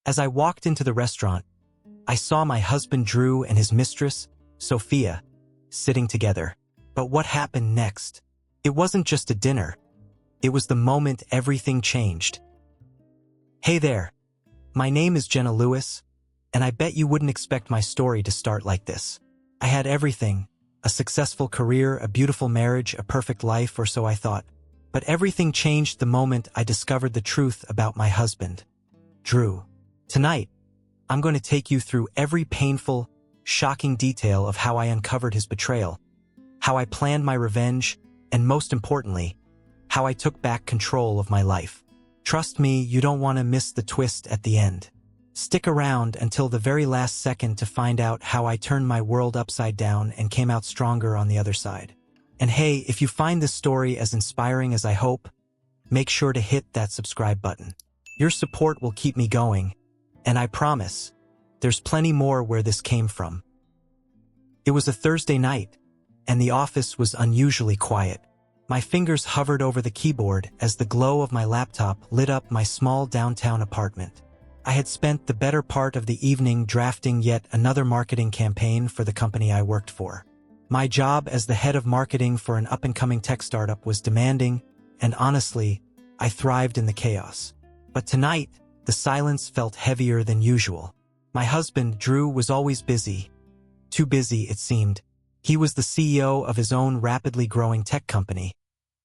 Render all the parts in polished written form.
As I walked into the restaurant, I saw my husband Drew and his mistress, Sophia, sitting together. But what happened next? It wasn't just a dinner. It was the moment everything changed. Hey there. My name is Jenna Lewis, and I bet you wouldn't expect my story to start like this. I had everything, a successful career, a beautiful marriage, a perfect life, or so I thought. But everything changed the moment I discovered the truth about my husband, Drew. Tonight, I'm going to take you through every painful, shocking detail of how I uncovered his betrayal, how I planned my revenge, and most importantly, how I took back control of my life. Trust me, you don't want to miss the twist at the end. Stick around until the very last second to find out how I turned my world upside down and came out stronger on the other side. And hey, if you find this story as inspiring as I hope, make sure to hit that subscribe button. Your support will keep me going, and I promise, there's plenty more where this came from. It was a Thursday night, and the office was unusually quiet. My fingers hovered over the keyboard as the glow of my laptop lit up my small downtown apartment. I had spent the better part of the evening drafting yet another marketing campaign for the company I worked for. My job as the head of marketing for an up-and-coming tech startup was demanding, and honestly, I thrived in the chaos. But tonight, the silence felt heavier than usual. My husband, Drew, was always busy. Too busy, it seemed. He was the CEO of his own rapidly growing tech company,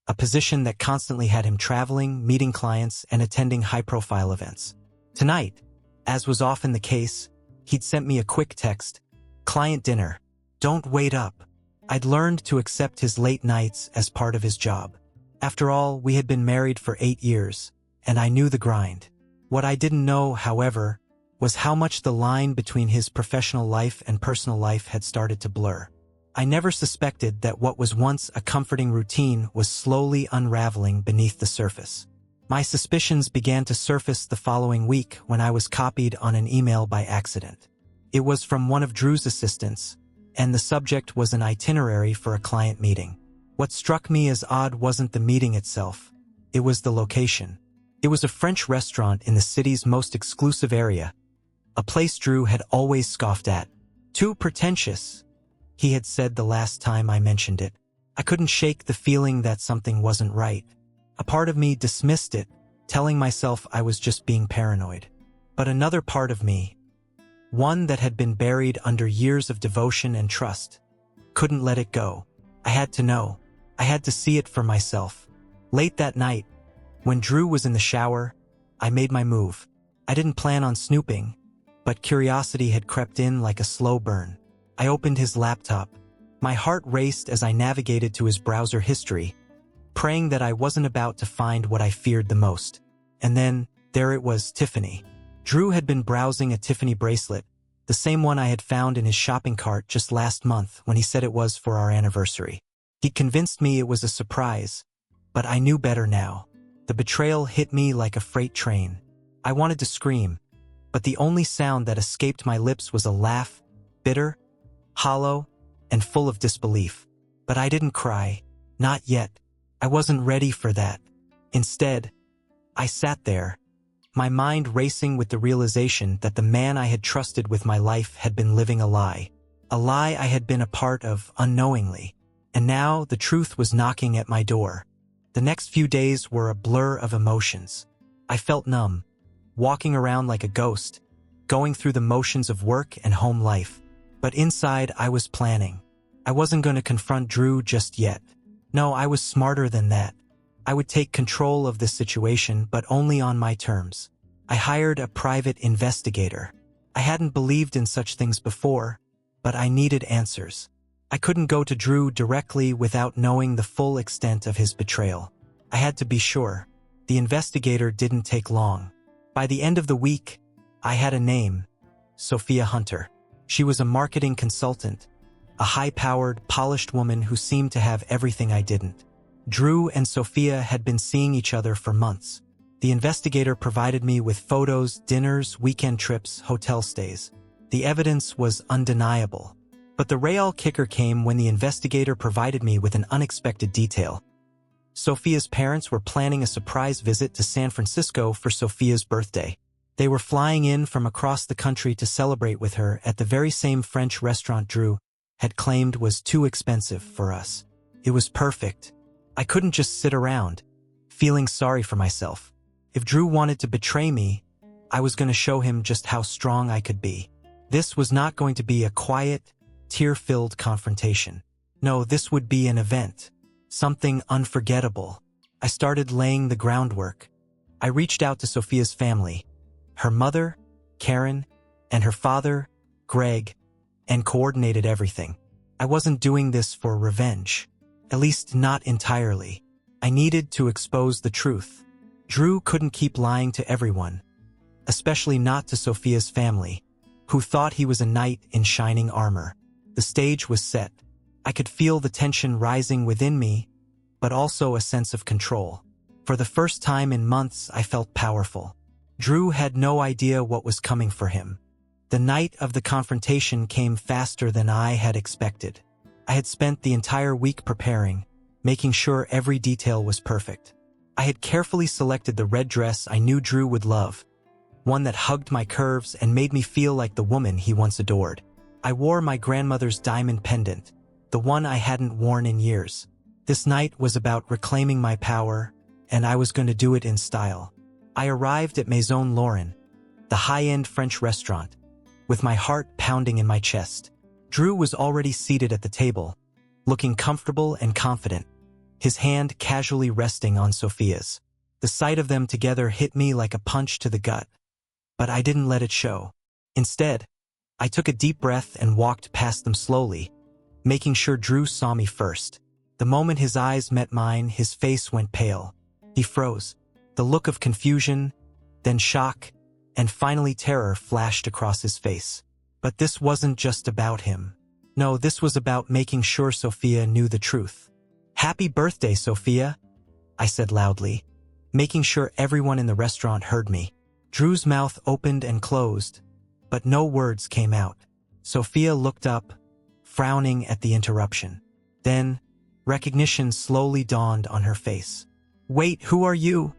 a position that constantly had him traveling, meeting clients, and attending high-profile events. Tonight, as was often the case, he'd sent me a quick text, "Client dinner. Don't wait up." I'd learned to accept his late nights as part of his job. After all, we had been married for 8 years, and I knew the grind. What I didn't know, however, was how much the line between his professional life and personal life had started to blur. I never suspected that what was once a comforting routine was slowly unraveling beneath the surface. My suspicions began to surface the following week when I was copied on an email by accident. It was from one of Drew's assistants, and the subject was an itinerary for a client meeting. What struck me as odd wasn't the meeting itself, it was the location. It was a French restaurant in the city's most exclusive area, a place Drew had always scoffed at. "Too pretentious," he had said the last time I mentioned it. I couldn't shake the feeling that something wasn't right. A part of me dismissed it, telling myself I was just being paranoid. But another part of me, one that had been buried under years of devotion and trust, couldn't let it go. I had to know. I had to see it for myself. Late that night, when Drew was in the shower, I made my move. I didn't plan on snooping, but curiosity had crept in like a slow burn. I opened his laptop. My heart raced as I navigated to his browser history, praying that I wasn't about to find what I feared the most. And then, there it was, Tiffany. Drew had been browsing a Tiffany bracelet, the same one I had found in his shopping cart just last month when he said it was for our anniversary. He convinced me it was a surprise, but I knew better now. The betrayal hit me like a freight train. I wanted to scream, but the only sound that escaped my lips was a laugh, bitter, hollow, and full of disbelief. But I didn't cry, not yet. I wasn't ready for that. Instead, I sat there, my mind racing with the realization that the man I had trusted with my life had been living a lie I had been a part of unknowingly. And now the truth was knocking at my door. The next few days were a blur of emotions. I felt numb, walking around like a ghost, going through the motions of work and home life. But inside, I was planning. I wasn't going to confront Drew just yet. No, I was smarter than that. I would take control of the situation, but only on my terms. I hired a private investigator. I hadn't believed in such things before, but I needed answers. I couldn't go to Drew directly without knowing the full extent of his betrayal. I had to be sure. The investigator didn't take long. By the end of the week, I had a name: Sophia Hunter. She was a marketing consultant, a high-powered, polished woman who seemed to have everything I didn't. Drew and Sophia had been seeing each other for months. The investigator provided me with photos, dinners, weekend trips, hotel stays. The evidence was undeniable. But the real kicker came when the investigator provided me with an unexpected detail. Sophia's parents were planning a surprise visit to San Francisco for Sophia's birthday. They were flying in from across the country to celebrate with her at the very same French restaurant Drew had claimed was too expensive for us. It was perfect. I couldn't just sit around, feeling sorry for myself. If Drew wanted to betray me, I was going to show him just how strong I could be. This was not going to be a quiet, tear-filled confrontation. No, this would be an event. Something unforgettable. I started laying the groundwork. I reached out to Sophia's family, her mother, Karen, and her father, Greg, and coordinated everything. I wasn't doing this for revenge. At least not entirely. I needed to expose the truth. Drew couldn't keep lying to everyone, especially not to Sophia's family, who thought he was a knight in shining armor. The stage was set. I could feel the tension rising within me, but also a sense of control. For the first time in months, I felt powerful. Drew had no idea what was coming for him. The night of the confrontation came faster than I had expected. I had spent the entire week preparing, making sure every detail was perfect. I had carefully selected the red dress I knew Drew would love, one that hugged my curves and made me feel like the woman he once adored. I wore my grandmother's diamond pendant, the one I hadn't worn in years. This night was about reclaiming my power, and I was going to do it in style. I arrived at Maison Lauren, the high-end French restaurant, with my heart pounding in my chest. Drew was already seated at the table, looking comfortable and confident, his hand casually resting on Sophia's. The sight of them together hit me like a punch to the gut, but I didn't let it show. Instead, I took a deep breath and walked past them slowly, making sure Drew saw me first. The moment his eyes met mine, his face went pale. He froze. The look of confusion, then shock, and finally terror flashed across his face. But this wasn't just about him. No, this was about making sure Sophia knew the truth. "Happy birthday, Sophia," I said loudly, making sure everyone in the restaurant heard me. Drew's mouth opened and closed, but no words came out. Sophia looked up, frowning at the interruption. Then, recognition slowly dawned on her face. "Wait, who are you?"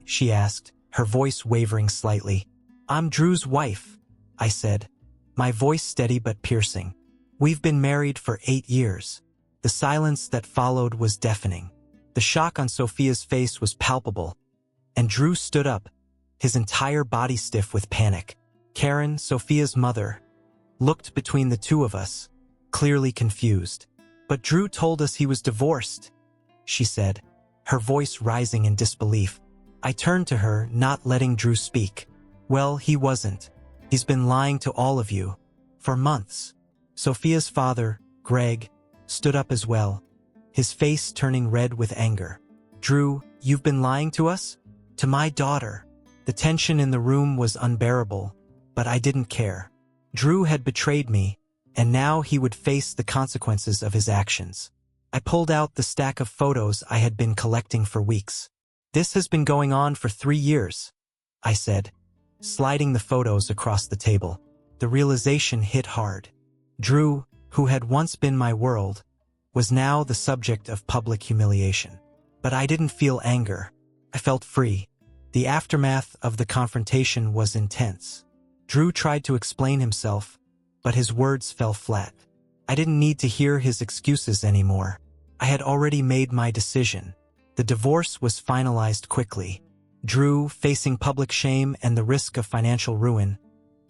she asked, her voice wavering slightly. "I'm Drew's wife," I said, my voice steady but piercing. "We've been married for 8 years. The silence that followed was deafening. The shock on Sophia's face was palpable, and Drew stood up, his entire body stiff with panic. Karen, Sophia's mother, looked between the two of us, clearly confused. "But Drew told us he was divorced," she said, her voice rising in disbelief. I turned to her, not letting Drew speak. "Well, he wasn't. He's been lying to all of you. For months." Sophia's father, Greg, stood up as well, his face turning red with anger. "Drew, you've been lying to us? To my daughter." The tension in the room was unbearable, but I didn't care. Drew had betrayed me, and now he would face the consequences of his actions. I pulled out the stack of photos I had been collecting for weeks. "This has been going on for 3 years, I said, sliding the photos across the table. The realization hit hard. Drew, who had once been my world, was now the subject of public humiliation. But I didn't feel anger. I felt free. The aftermath of the confrontation was intense. Drew tried to explain himself, but his words fell flat. I didn't need to hear his excuses anymore. I had already made my decision. The divorce was finalized quickly. Drew, facing public shame and the risk of financial ruin,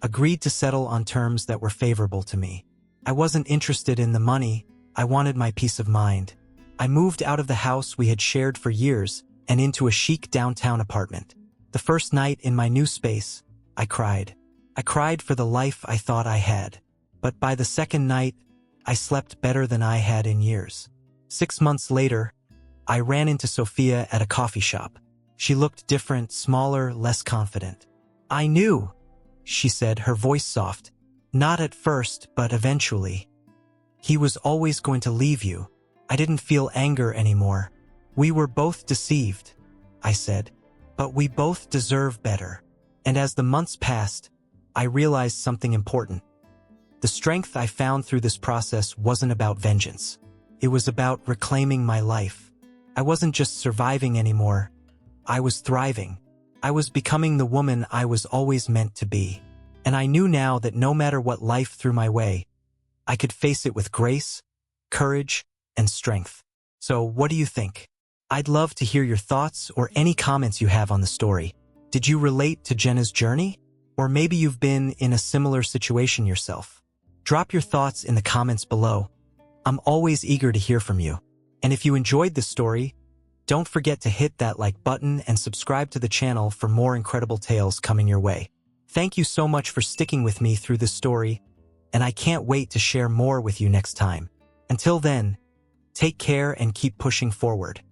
agreed to settle on terms that were favorable to me. I wasn't interested in the money. I wanted my peace of mind. I moved out of the house we had shared for years and into a chic downtown apartment. The first night in my new space, I cried. I cried for the life I thought I had. But by the second night, I slept better than I had in years. 6 months later, I ran into Sophia at a coffee shop. She looked different, smaller, less confident. "I knew," she said, her voice soft. "Not at first, but eventually. He was always going to leave you." I didn't feel anger anymore. "We were both deceived," I said, "but we both deserve better." And as the months passed, I realized something important. The strength I found through this process wasn't about vengeance. It was about reclaiming my life. I wasn't just surviving anymore. I was thriving. I was becoming the woman I was always meant to be. And I knew now that no matter what life threw my way, I could face it with grace, courage, and strength. So what do you think? I'd love to hear your thoughts or any comments you have on the story. Did you relate to Jenna's journey? Or maybe you've been in a similar situation yourself. Drop your thoughts in the comments below. I'm always eager to hear from you. And if you enjoyed this story, don't forget to hit that like button and subscribe to the channel for more incredible tales coming your way. Thank you so much for sticking with me through this story, and I can't wait to share more with you next time. Until then, take care and keep pushing forward.